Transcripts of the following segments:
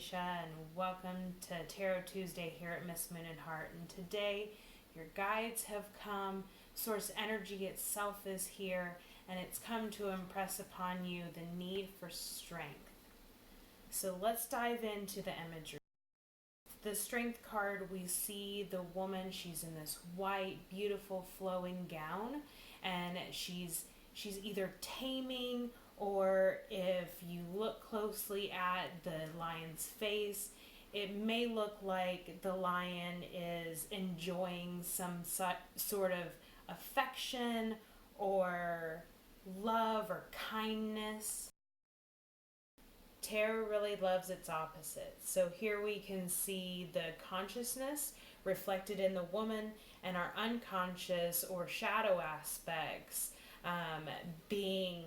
Alicia, and welcome to Tarot Tuesday here at Mistmoon and Heart. And today, your guides have come, Source Energy itself is here, and it's come to impress upon you the need for strength. So let's dive into the imagery. The Strength card, we see the woman, she's in this white, beautiful, flowing gown, and she's either taming, or if you look closely at the lion's face, it may look like the lion is enjoying some sort of affection or love or kindness. Tarot really loves its opposite. So here we can see the consciousness reflected in the woman and our unconscious or shadow aspects being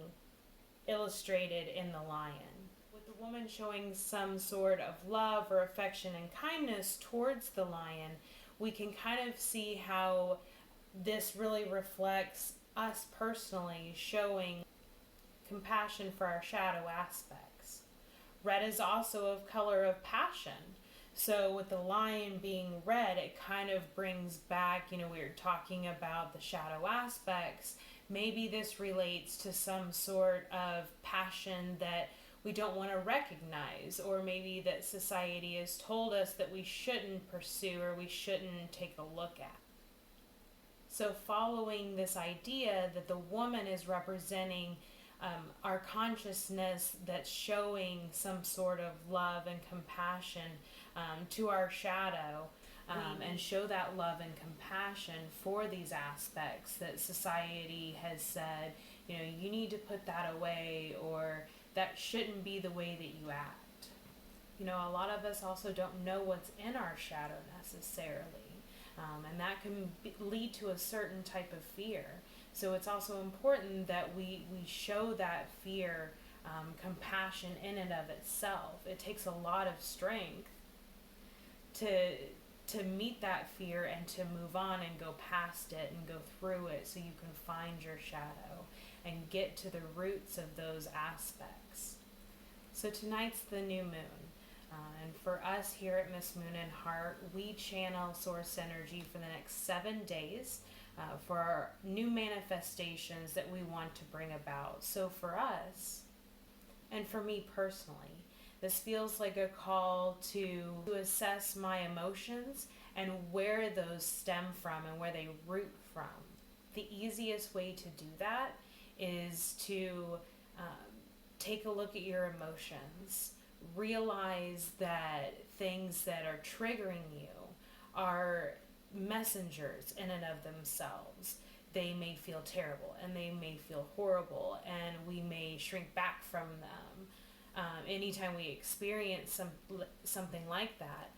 illustrated in the lion. With the woman showing some sort of love or affection and kindness towards the lion, we can kind of see how this really reflects us personally showing compassion for our shadow aspects. Red is also a color of passion. So with the lion being red, it kind of brings back, we were talking about the shadow aspects. Maybe this relates to some sort of passion that we don't want to recognize, or maybe that society has told us that we shouldn't pursue or we shouldn't take a look at. So following this idea that the woman is representing our consciousness that's showing some sort of love and compassion to our shadow, and show that love and compassion for these aspects that society has said, you need to put that away, or that shouldn't be the way that you act. A lot of us also don't know what's in our shadow necessarily, and that can lead to a certain type of fear. So it's also important that we show that fear, compassion in and of itself. It takes a lot of strength to meet that fear and to move on and go past it and go through it, so you can find your shadow and get to the roots of those aspects. So tonight's the new moon. And for us here at Mistmoon and Heart, we channel Source Energy for the next 7 days for our new manifestations that we want to bring about. So for us, and for me personally, this feels like a call to assess my emotions and where those stem from and where they root from. The easiest way to do that is to take a look at your emotions. Realize that things that are triggering you are messengers in and of themselves. They may feel terrible and they may feel horrible, and we may shrink back from them anytime we experience something like that.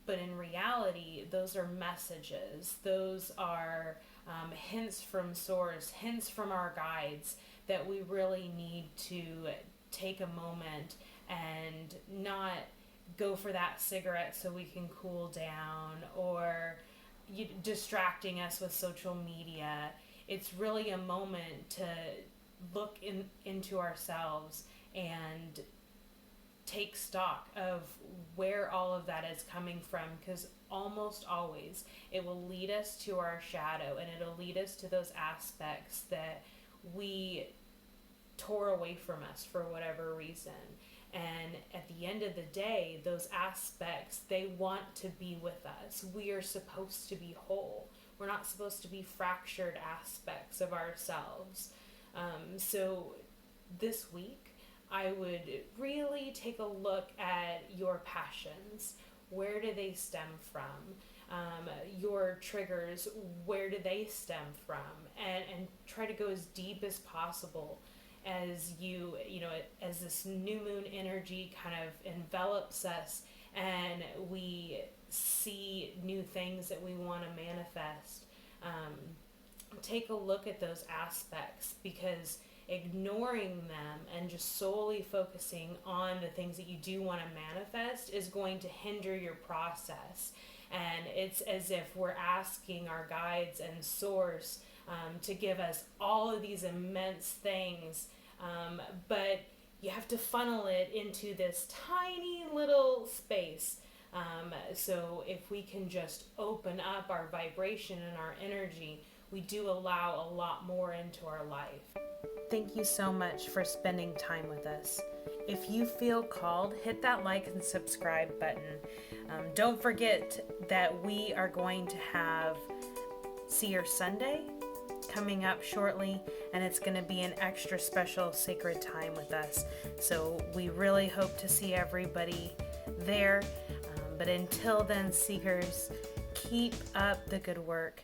But in reality, those are messages. Those are hints from Source, hints from our guides that we really need to take a moment and not go for that cigarette so we can cool down, or distracting us with social media. It's really a moment to look into ourselves and take stock of where all of that is coming from, because almost always it will lead us to our shadow, and it'll lead us to those aspects that we tore away from us for whatever reason. And at the end of the day, those aspects, they want to be with us. We are supposed to be whole. We're not supposed to be fractured aspects of ourselves. So this week, I would really take a look at your passions. Where do they stem from? Your triggers, where do they stem from? And try to go as deep as possible as as this new moon energy kind of envelops us, and we see new things that we want to manifest. Take a look at those aspects, because ignoring them and just solely focusing on the things that you do want to manifest is going to hinder your process. And it's as if we're asking our guides and Source to give us all of these immense things, but you have to funnel it into this tiny little space. So if we can just open up our vibration and our energy, we do allow a lot more into our life. Thank you so much for spending time with us. If you feel called, hit that like and subscribe button. Don't forget that we are going to have Seer Sunday coming up shortly, and it's going to be an extra special sacred time with us. So we really hope to see everybody there. But until then, Seekers, keep up the good work.